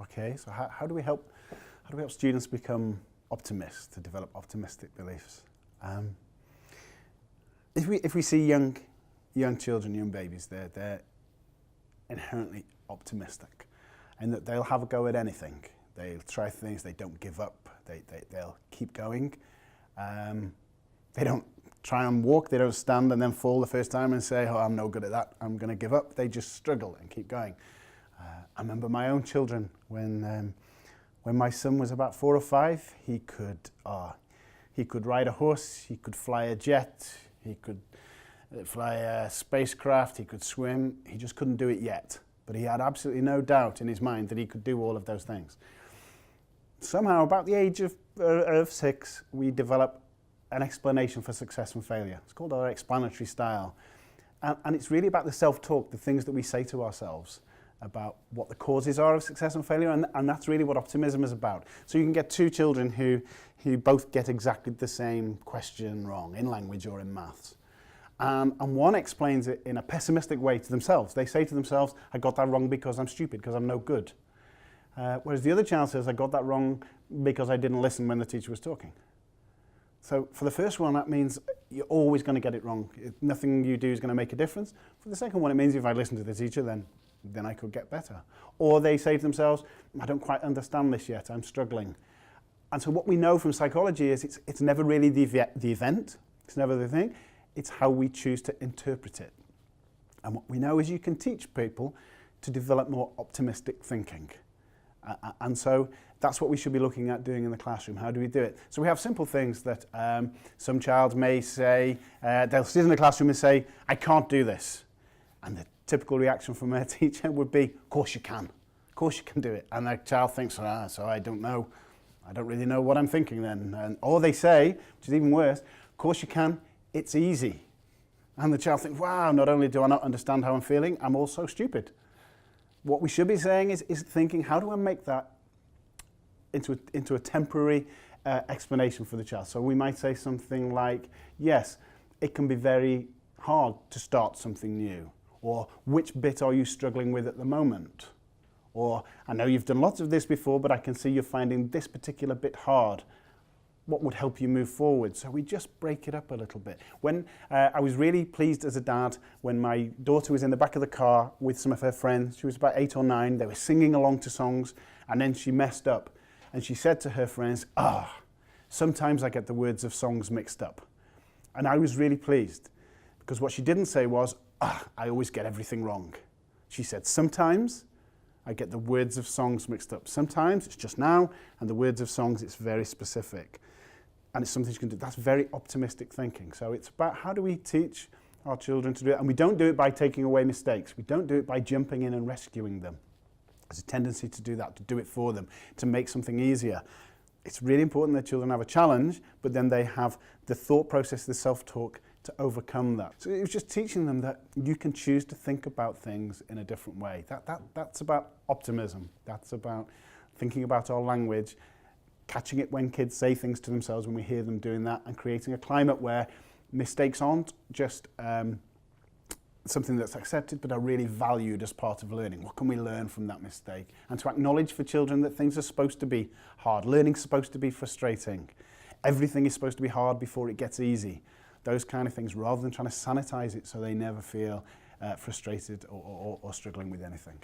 Okay, so how do we help students become optimists, to develop optimistic beliefs? If we see young children, young babies, they're inherently optimistic, and that they'll have a go at anything. They'll try things. They don't give up. They'll keep going. They don't try and walk. They don't stand and then fall the first time and say, "Oh, I'm no good at that. I'm going to give up." They just struggle and keep going. I remember my own children when my son was about 4 or 5. He could ride a horse. He could fly a jet. He could fly a spacecraft. He could swim. He just couldn't do it yet. But he had absolutely no doubt in his mind that he could do all of those things. Somehow, about the age of 6, we develop an explanation for success and failure. It's called our explanatory style. And it's really about the self-talk, the things that we say to ourselves about what the causes are of success and failure, and that's really what optimism is about. So you can get 2 children who both get exactly the same question wrong, in language or in maths. And one explains it in a pessimistic way to themselves. They say to themselves, "I got that wrong because I'm stupid, because I'm no good." Whereas the other child says, "I got that wrong because I didn't listen when the teacher was talking." So for the first one, that means you're always going to get it wrong. Nothing you do is going to make a difference. For the second one, it means if I listen to the teacher, then I could get better. Or they say to themselves, "I don't quite understand this yet, I'm struggling." And so what we know from psychology is it's never really the event, it's never the thing, it's how we choose to interpret it. And what we know is you can teach people to develop more optimistic thinking. And so that's what we should be looking at doing in the classroom. How do we do it? So we have simple things that some child may say, they'll sit in the classroom and say, "I can't do this." And the typical reaction from a teacher would be, "Of course you can. Of course you can do it." And the child thinks, "So I don't know. I don't really know what I'm thinking then." Or they say, which is even worse, "Of course you can. It's easy." And the child thinks, "Wow, not only do I not understand how I'm feeling, I'm also stupid." What we should be saying is thinking, how do I make that into a temporary explanation for the child? So we might say something like, "Yes, it can be very hard to start something new." Or, "Which bit are you struggling with at the moment?" Or, "I know you've done lots of this before, but I can see you're finding this particular bit hard. What would help you move forward?" So we just break it up a little bit. When I was really pleased as a dad when my daughter was in the back of the car with some of her friends. She was about 8 or 9. They were singing along to songs, and then she messed up. And she said to her friends, "Sometimes I get the words of songs mixed up." And I was really pleased, because what she didn't say was, "I always get everything wrong." She said, "Sometimes I get the words of songs mixed up. Sometimes it's just now, and the words of songs, it's very specific." And it's something you can do. That's very optimistic thinking. So it's about how do we teach our children to do it. And we don't do it by taking away mistakes. We don't do it by jumping in and rescuing them. There's a tendency to do that, to do it for them, to make something easier. It's really important that children have a challenge, but then they have the thought process, the self-talk to overcome that. So it was just teaching them that you can choose to think about things in a different way. That's about optimism. That's about thinking about our language, catching it when kids say things to themselves when we hear them doing that, and creating a climate where mistakes aren't just something that's accepted, but are really valued as part of learning. What can we learn from that mistake? And to acknowledge for children that things are supposed to be hard. Learning's supposed to be frustrating. Everything is supposed to be hard before it gets easy. Those kind of things, rather than trying to sanitize it so they never feel frustrated or struggling with anything.